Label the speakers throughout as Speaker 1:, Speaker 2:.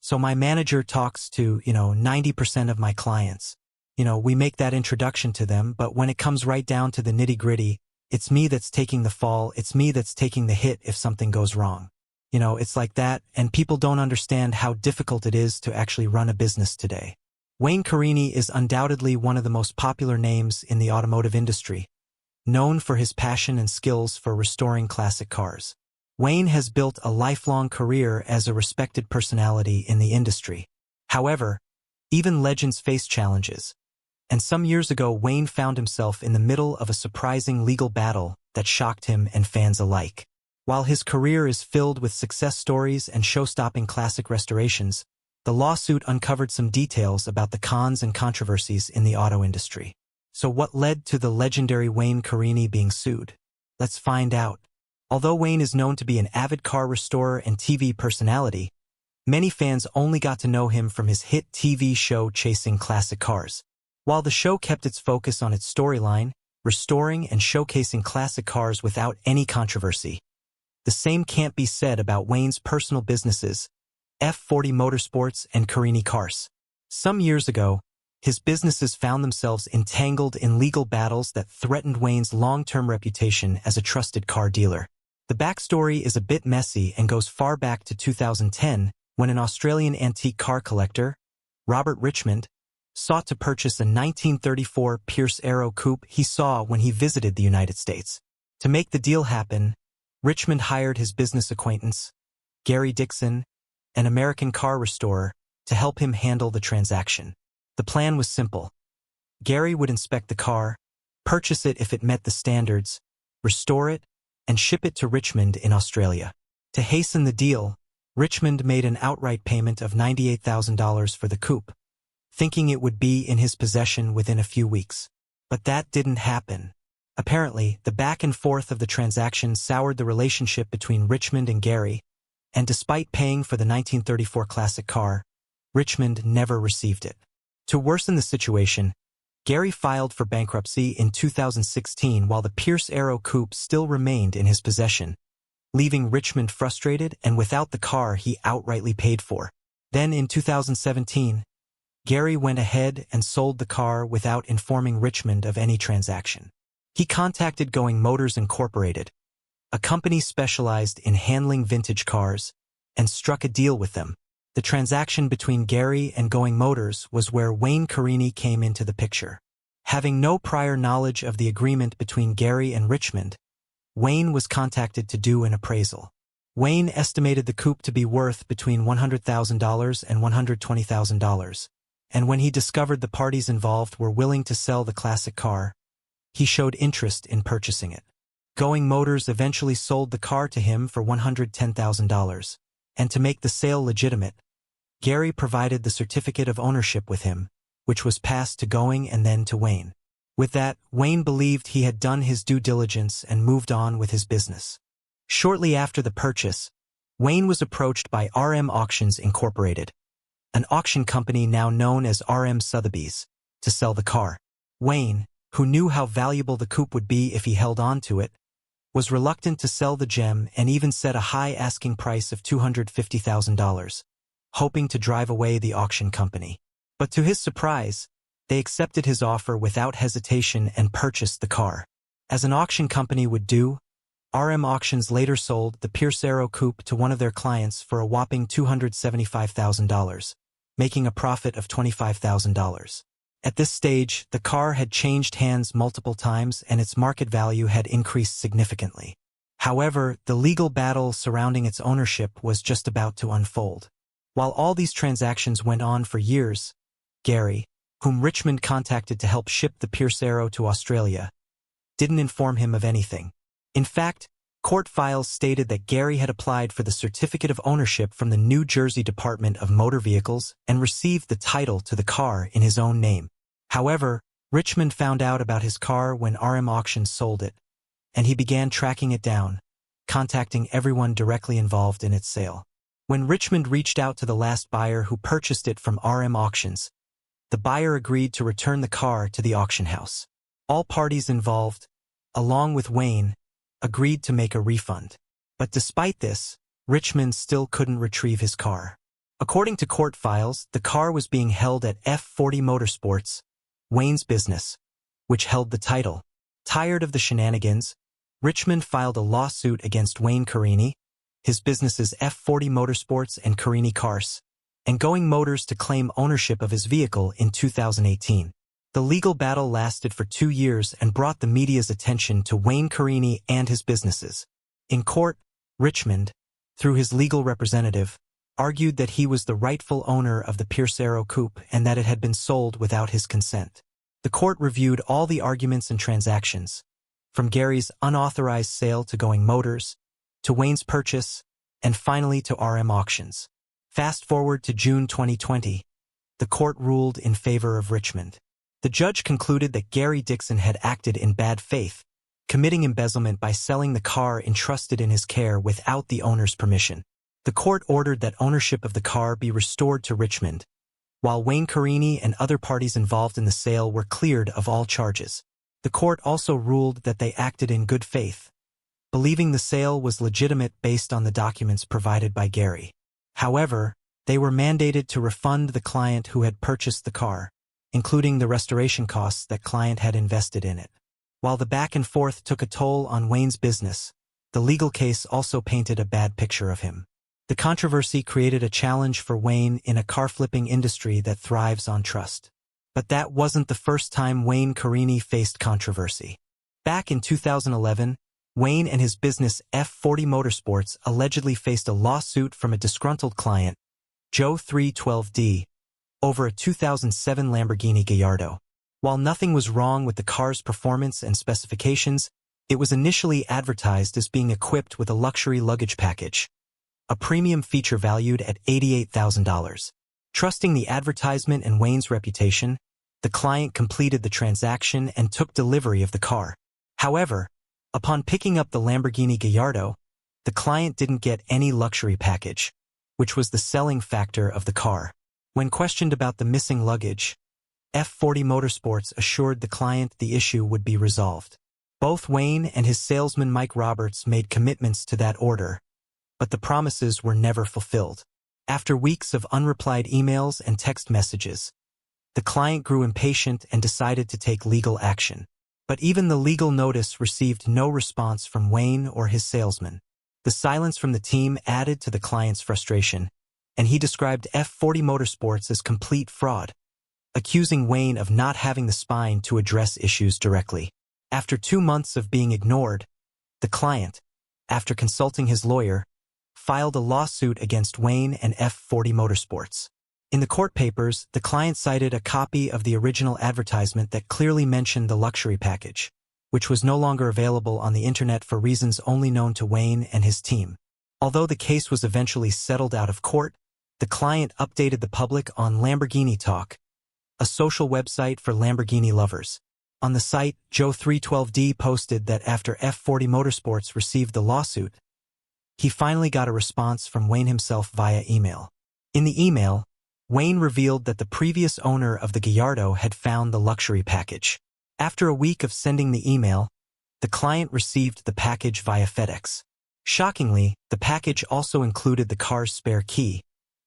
Speaker 1: So my manager talks to, 90% of my clients. We make that introduction to them, but when it comes right down to the nitty-gritty, it's me that's taking the fall, it's me that's taking the hit if something goes wrong. It's like that, and people don't understand how difficult it is to actually run a business today. Wayne Carini is undoubtedly one of the most popular names in the automotive industry, known for his passion and skills for restoring classic cars. Wayne has built a lifelong career as a respected personality in the industry. However, even legends face challenges. And some years ago, Wayne found himself in the middle of a surprising legal battle that shocked him and fans alike. While his career is filled with success stories and show-stopping classic restorations, the lawsuit uncovered some details about the cons and controversies in the auto industry. So what led to the legendary Wayne Carini being sued? Let's find out. Although Wayne is known to be an avid car restorer and TV personality, many fans only got to know him from his hit TV show Chasing Classic Cars. While the show kept its focus on its storyline, restoring and showcasing classic cars without any controversy, the same can't be said about Wayne's personal businesses, F40 Motorsports and Carini Cars. Some years ago, his businesses found themselves entangled in legal battles that threatened Wayne's long-term reputation as a trusted car dealer. The backstory is a bit messy and goes far back to 2010, when an Australian antique car collector, Robert Richmond, sought to purchase a 1934 Pierce Arrow coupe he saw when he visited the United States. To make the deal happen, Richmond hired his business acquaintance, Gary Dixon, an American car restorer, to help him handle the transaction. The plan was simple. Gary would inspect the car, purchase it if it met the standards, restore it, and ship it to Richmond in Australia. To hasten the deal, Richmond made an outright payment of $98,000 for the coupe, thinking it would be in his possession within a few weeks. But that didn't happen. Apparently, the back and forth of the transaction soured the relationship between Richmond and Gary, and despite paying for the 1934 classic car, Richmond never received it. To worsen the situation, Gary filed for bankruptcy in 2016 while the Pierce Arrow coupe still remained in his possession, leaving Richmond frustrated and without the car he outrightly paid for. Then in 2017, Gary went ahead and sold the car without informing Richmond of any transaction. He contacted Going Motors Incorporated, a company specialized in handling vintage cars, and struck a deal with them. The transaction between Gary and Going Motors was where Wayne Carini came into the picture. Having no prior knowledge of the agreement between Gary and Richmond, Wayne was contacted to do an appraisal. Wayne estimated the coupe to be worth between $100,000 and $120,000, and when he discovered the parties involved were willing to sell the classic car, he showed interest in purchasing it. Going Motors eventually sold the car to him for $110,000, and to make the sale legitimate, Gary provided the certificate of ownership with him, which was passed to Going and then to Wayne. With that, Wayne believed he had done his due diligence and moved on with his business. Shortly after the purchase, Wayne was approached by RM Auctions Incorporated, an auction company now known as RM Sotheby's, to sell the car. Wayne, who knew how valuable the coupe would be if he held on to it, was reluctant to sell the gem and even set a high asking price of $250,000, hoping to drive away the auction company. But to his surprise, they accepted his offer without hesitation and purchased the car. As an auction company would do, RM Auctions later sold the Pierce Arrow coupe to one of their clients for a whopping $275,000, making a profit of $25,000. At this stage, the car had changed hands multiple times and its market value had increased significantly. However, the legal battle surrounding its ownership was just about to unfold. While all these transactions went on for years, Gary, whom Richmond contacted to help ship the Pierce Arrow to Australia, didn't inform him of anything. In fact, court files stated that Gary had applied for the certificate of ownership from the New Jersey Department of Motor Vehicles and received the title to the car in his own name. However, Richmond found out about his car when RM Auctions sold it, and he began tracking it down, contacting everyone directly involved in its sale. When Richmond reached out to the last buyer who purchased it from RM Auctions, the buyer agreed to return the car to the auction house. All parties involved, along with Wayne, agreed to make a refund. But despite this, Richmond still couldn't retrieve his car. According to court files, the car was being held at F40 Motorsports, Wayne's business, which held the title. Tired of the shenanigans, Richmond filed a lawsuit against Wayne Carini, his businesses F40 Motorsports and Carini Cars, and Going Motors to claim ownership of his vehicle in 2018. The legal battle lasted for 2 years and brought the media's attention to Wayne Carini and his businesses. In court, Richmond, through his legal representative, argued that he was the rightful owner of the Piercero coupe and that it had been sold without his consent. The court reviewed all the arguments and transactions, from Gary's unauthorized sale to Going Motors, to Wayne's purchase, and finally to RM Auctions. Fast forward to June 2020, the court ruled in favor of Richmond. The judge concluded that Gary Dixon had acted in bad faith, committing embezzlement by selling the car entrusted in his care without the owner's permission. The court ordered that ownership of the car be restored to Richmond, while Wayne Carini and other parties involved in the sale were cleared of all charges. The court also ruled that they acted in good faith, believing the sale was legitimate based on the documents provided by Gary. However, they were mandated to refund the client who had purchased the car, including the restoration costs that client had invested in it. While the back and forth took a toll on Wayne's business, the legal case also painted a bad picture of him. The controversy created a challenge for Wayne in a car-flipping industry that thrives on trust. But that wasn't the first time Wayne Carini faced controversy. Back in 2011, Wayne and his business F40 Motorsports allegedly faced a lawsuit from a disgruntled client, Joe 312D, over a 2007 Lamborghini Gallardo. While nothing was wrong with the car's performance and specifications, it was initially advertised as being equipped with a luxury luggage package, a premium feature valued at $88,000. Trusting the advertisement and Wayne's reputation, the client completed the transaction and took delivery of the car. However, upon picking up the Lamborghini Gallardo, the client didn't get any luxury package, which was the selling factor of the car. When questioned about the missing luggage, F40 Motorsports assured the client the issue would be resolved. Both Wayne and his salesman Mike Roberts made commitments to that order, but the promises were never fulfilled. After weeks of unreplied emails and text messages, the client grew impatient and decided to take legal action. But even the legal notice received no response from Wayne or his salesman. The silence from the team added to the client's frustration, and he described F40 Motorsports as complete fraud, accusing Wayne of not having the spine to address issues directly. After 2 months of being ignored, the client, after consulting his lawyer, filed a lawsuit against Wayne and F40 Motorsports. In the court papers, the client cited a copy of the original advertisement that clearly mentioned the luxury package, which was no longer available on the internet for reasons only known to Wayne and his team. Although the case was eventually settled out of court, the client updated the public on Lamborghini Talk, a social website for Lamborghini lovers. On the site, Joe 312D posted that after F40 Motorsports received the lawsuit, he finally got a response from Wayne himself via email. In the email, Wayne revealed that the previous owner of the Gallardo had found the luxury package. After a week of sending the email, the client received the package via FedEx. Shockingly, the package also included the car's spare key,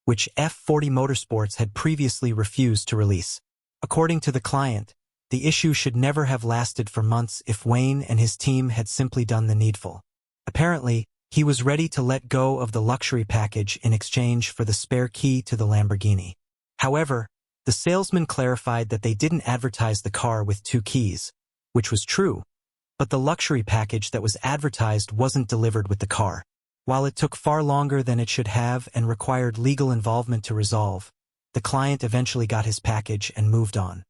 Speaker 1: which F40 Motorsports had previously refused to release. According to the client, the issue should never have lasted for months if Wayne and his team had simply done the needful. Apparently, he was ready to let go of the luxury package in exchange for the spare key to the Lamborghini. However, the salesman clarified that they didn't advertise the car with 2 keys, which was true, but the luxury package that was advertised wasn't delivered with the car. While it took far longer than it should have and required legal involvement to resolve, the client eventually got his package and moved on.